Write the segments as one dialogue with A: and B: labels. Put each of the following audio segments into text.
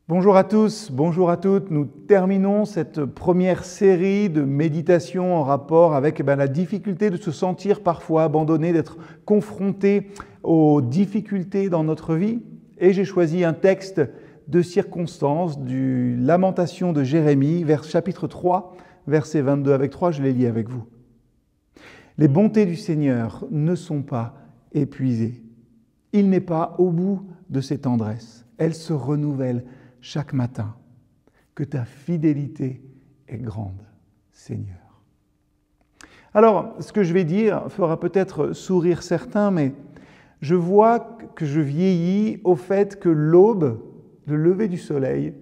A: Bonjour à tous, bonjour à toutes. Nous terminons cette première série de méditations en rapport avec la difficulté de se sentir parfois abandonné, d'être confronté aux difficultés dans notre vie. Et j'ai choisi un texte de circonstance du Lamentation de Jérémie, chapitre 3, verset 22 avec 3, je les lis avec vous. Les bontés du Seigneur ne sont pas épuisées. Il n'est pas au bout de ses tendresses. Elles se renouvellent chaque matin. Que ta fidélité est grande, Seigneur. Alors, ce que je vais dire fera peut-être sourire certains, mais je vois que je vieillis au fait que l'aube, le lever du soleil,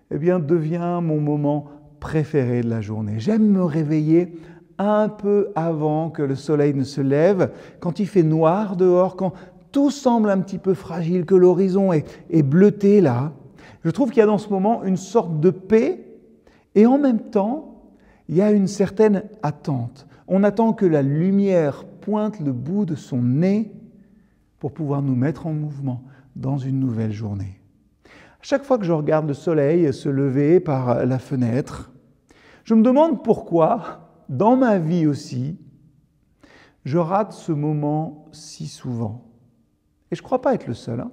A: devient mon moment préféré de la journée. J'aime me réveiller un peu avant que le soleil ne se lève, quand il fait noir dehors, quand tout semble un petit peu fragile, que l'horizon est bleuté là. Je trouve qu'il y a dans ce moment une sorte de paix et en même temps, il y a une certaine attente. On attend que la lumière pointe le bout de son nez pour pouvoir nous mettre en mouvement dans une nouvelle journée. À chaque fois que je regarde le soleil se lever par la fenêtre, je me demande pourquoi, dans ma vie aussi, je rate ce moment si souvent. Et je ne crois pas être le seul.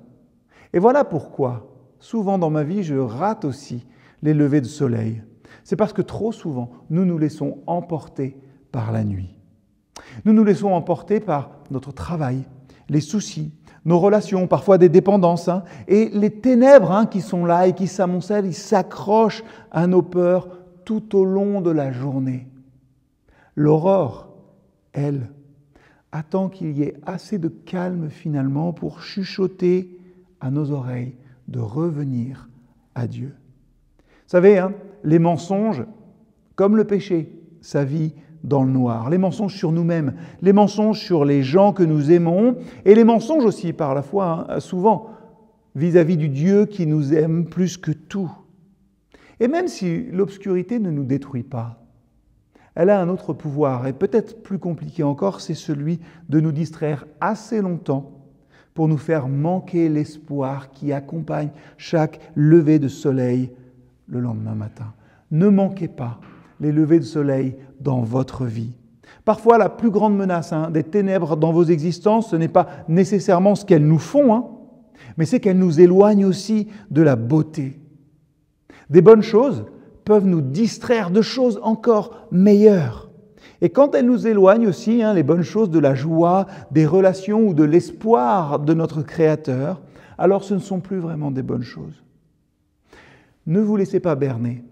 A: Et voilà pourquoi. Souvent dans ma vie, je rate aussi les levées de soleil. C'est parce que trop souvent, nous nous laissons emporter par la nuit. Nous nous laissons emporter par notre travail, les soucis, nos relations, parfois des dépendances, et les ténèbres qui sont là et qui s'amoncellent, ils s'accrochent à nos peurs tout au long de la journée. L'aurore, elle, attend qu'il y ait assez de calme finalement pour chuchoter à nos oreilles de revenir à Dieu. Vous savez, les mensonges, comme le péché, ça vit dans le noir. Les mensonges sur nous-mêmes, les mensonges sur les gens que nous aimons, et les mensonges aussi par la fois, souvent, vis-à-vis du Dieu qui nous aime plus que tout. Et même si l'obscurité ne nous détruit pas, elle a un autre pouvoir, et peut-être plus compliqué encore, c'est celui de nous distraire assez longtemps pour nous faire manquer l'espoir qui accompagne chaque lever de soleil le lendemain matin. Ne manquez pas les levées de soleil dans votre vie. Parfois, la plus grande menace des ténèbres dans vos existences, ce n'est pas nécessairement ce qu'elles nous font, mais c'est qu'elles nous éloignent aussi de la beauté. Des bonnes choses peuvent nous distraire de choses encore meilleures. Et quand elles nous éloignent aussi, les bonnes choses de la joie, des relations ou de l'espoir de notre Créateur, alors ce ne sont plus vraiment des bonnes choses. Ne vous laissez pas berner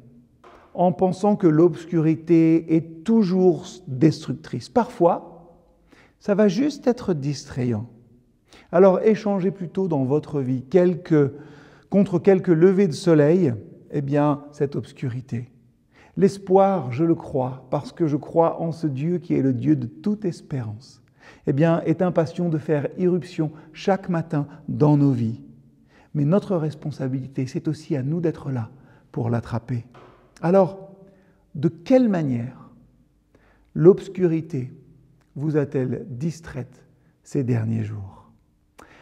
A: en pensant que l'obscurité est toujours destructrice. Parfois, ça va juste être distrayant. Alors échangez plutôt dans votre vie contre quelques levées de soleil, cette obscurité. L'espoir, je le crois, parce que je crois en ce Dieu qui est le Dieu de toute espérance, est impatient de faire irruption chaque matin dans nos vies. Mais notre responsabilité, c'est aussi à nous d'être là pour l'attraper. Alors, de quelle manière l'obscurité vous a-t-elle distraite ces derniers jours ?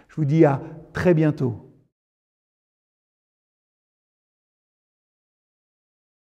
A: Je vous dis à très bientôt